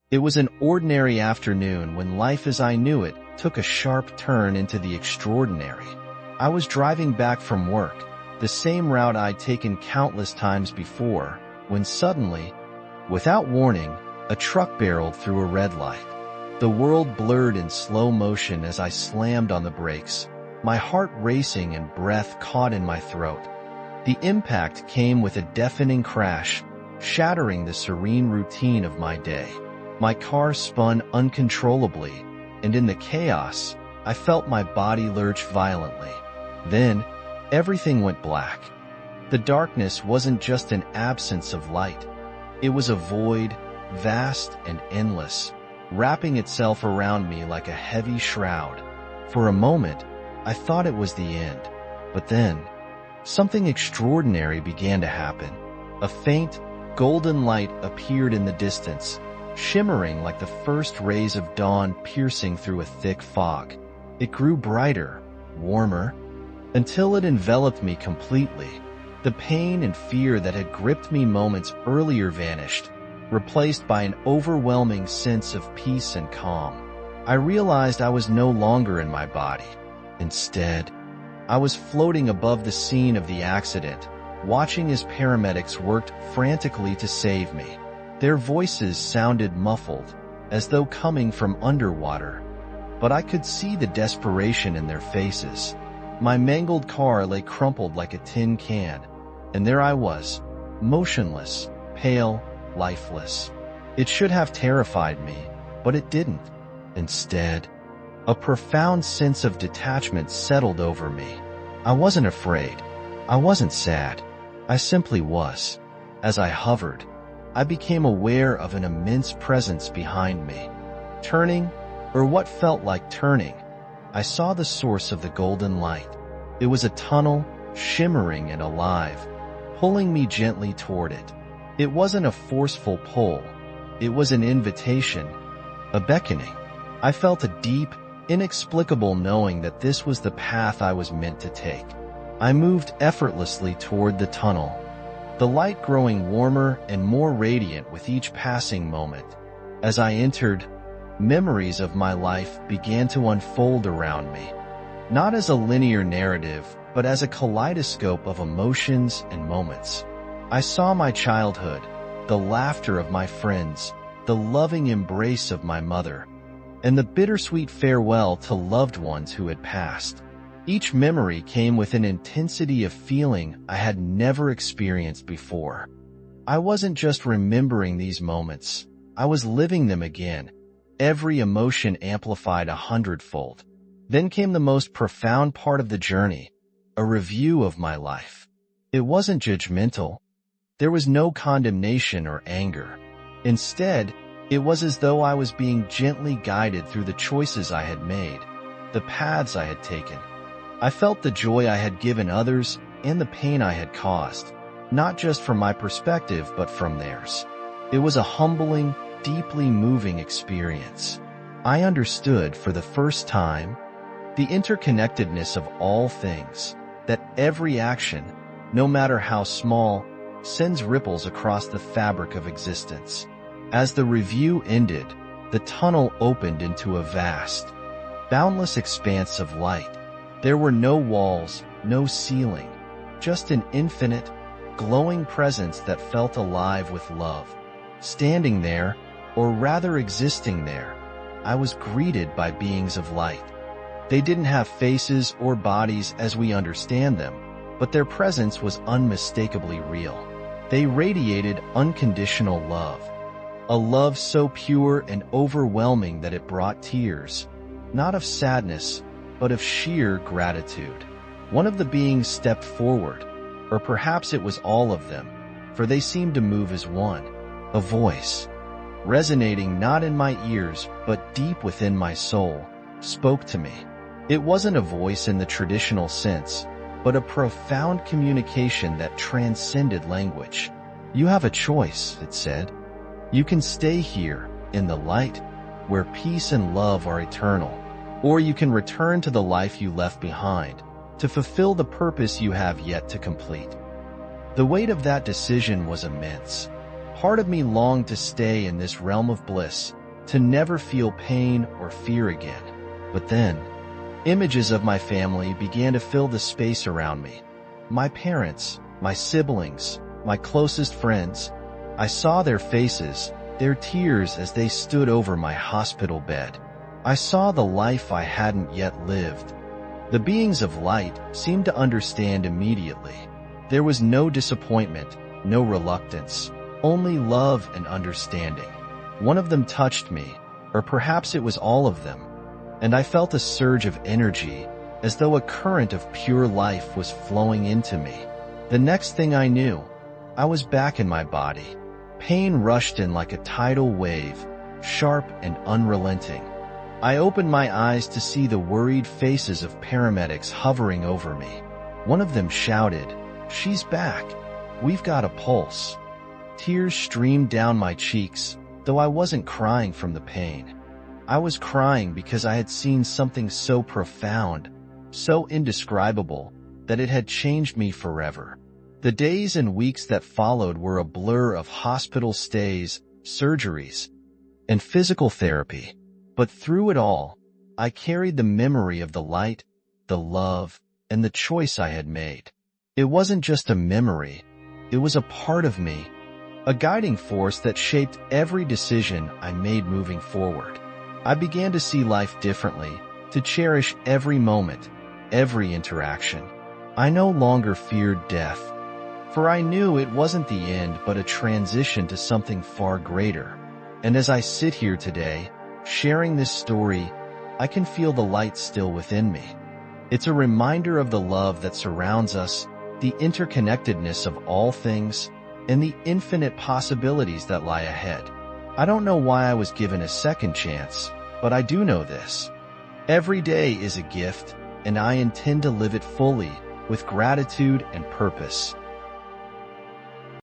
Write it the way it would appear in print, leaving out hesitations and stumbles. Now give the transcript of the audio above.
It was an ordinary afternoon when life as I knew it took a sharp turn into the extraordinary. I was driving back from work, the same route I'd taken countless times before, when suddenly, without warning, a truck barreled through a red light. The world blurred in slow motion as I slammed on the brakes, my heart racing and breath caught in my throat. The impact came with a deafening crash, shattering the serene routine of my day. My car spun uncontrollably, and in the chaos, I felt my body lurch violently. Then, everything went black. The darkness wasn't just an absence of light. It was a void, vast and endless, wrapping itself around me like a heavy shroud. For a moment, I thought it was the end. But then, something extraordinary began to happen. A faint, golden light appeared in the distance, shimmering like the first rays of dawn piercing through a thick fog. It grew brighter, warmer, until it enveloped me completely. The pain and fear that had gripped me moments earlier vanished, replaced by an overwhelming sense of peace and calm. I realized I was no longer in my body. Instead, I was floating above the scene of the accident, watching as paramedics worked frantically to save me. Their voices sounded muffled, as though coming from underwater, but I could see the desperation in their faces. My mangled car lay crumpled like a tin can, and there I was, motionless, pale, lifeless. It should have terrified me, but it didn't. Instead, a profound sense of detachment settled over me. I wasn't afraid. I wasn't sad. I simply was. As I hovered, I became aware of an immense presence behind me. Turning, or what felt like turning, I saw the source of the golden light. It was a tunnel, shimmering and alive, pulling me gently toward it. It wasn't a forceful pull. It was an invitation, a beckoning. I felt a deep, inexplicable knowing that this was the path I was meant to take. I moved effortlessly toward the tunnel, the light growing warmer and more radiant with each passing moment. As I entered, memories of my life began to unfold around me, not as a linear narrative, but as a kaleidoscope of emotions and moments. I saw my childhood, the laughter of my friends, the loving embrace of my mother, and the bittersweet farewell to loved ones who had passed. Each memory came with an intensity of feeling I had never experienced before. I wasn't just remembering these moments, I was living them again, every emotion amplified 100-fold. Then came the most profound part of the journey, a review of my life. It wasn't judgmental. There was no condemnation or anger. Instead, it was as though I was being gently guided through the choices I had made, the paths I had taken. I felt the joy I had given others and the pain I had caused, not just from my perspective but from theirs. It was a humbling, deeply moving experience. I understood for the first time the interconnectedness of all things, that every action, no matter how small, sends ripples across the fabric of existence. As the review ended, the tunnel opened into a vast, boundless expanse of light. There were no walls, no ceiling, just an infinite, glowing presence that felt alive with love. Standing there, or rather existing there, I was greeted by beings of light. They didn't have faces or bodies as we understand them, but their presence was unmistakably real. They radiated unconditional love, a love so pure and overwhelming that it brought tears, not of sadness, but of sheer gratitude. One of the beings stepped forward, or perhaps it was all of them, for they seemed to move as one. A voice, resonating not in my ears but deep within my soul, spoke to me. It wasn't a voice in the traditional sense, but a profound communication that transcended language. You have a choice, it said. You can stay here, in the light, where peace and love are eternal, or you can return to the life you left behind, to fulfill the purpose you have yet to complete. The weight of that decision was immense. Part of me longed to stay in this realm of bliss, to never feel pain or fear again. But then, images of my family began to fill the space around me. My parents, my siblings, my closest friends. I saw their faces, their tears as they stood over my hospital bed. I saw the life I hadn't yet lived. The beings of light seemed to understand immediately. There was no disappointment, no reluctance, only love and understanding. One of them touched me, or perhaps it was all of them, and I felt a surge of energy, as though a current of pure life was flowing into me. The next thing I knew, I was back in my body. Pain rushed in like a tidal wave, sharp and unrelenting. I opened my eyes to see the worried faces of paramedics hovering over me. One of them shouted, "She's back. We've got a pulse." Tears streamed down my cheeks, though I wasn't crying from the pain. I was crying because I had seen something so profound, so indescribable, that it had changed me forever. The days and weeks that followed were a blur of hospital stays, surgeries, and physical therapy. But through it all, I carried the memory of the light, the love, and the choice I had made. It wasn't just a memory, it was a part of me, a guiding force that shaped every decision I made moving forward. I began to see life differently, to cherish every moment, every interaction. I no longer feared death, for I knew it wasn't the end but a transition to something far greater. And as I sit here today, sharing this story, I can feel the light still within me. It's a reminder of the love that surrounds us, the interconnectedness of all things, and the infinite possibilities that lie ahead. I don't know why I was given a second chance, but I do know this. Every day is a gift, and I intend to live it fully, with gratitude and purpose.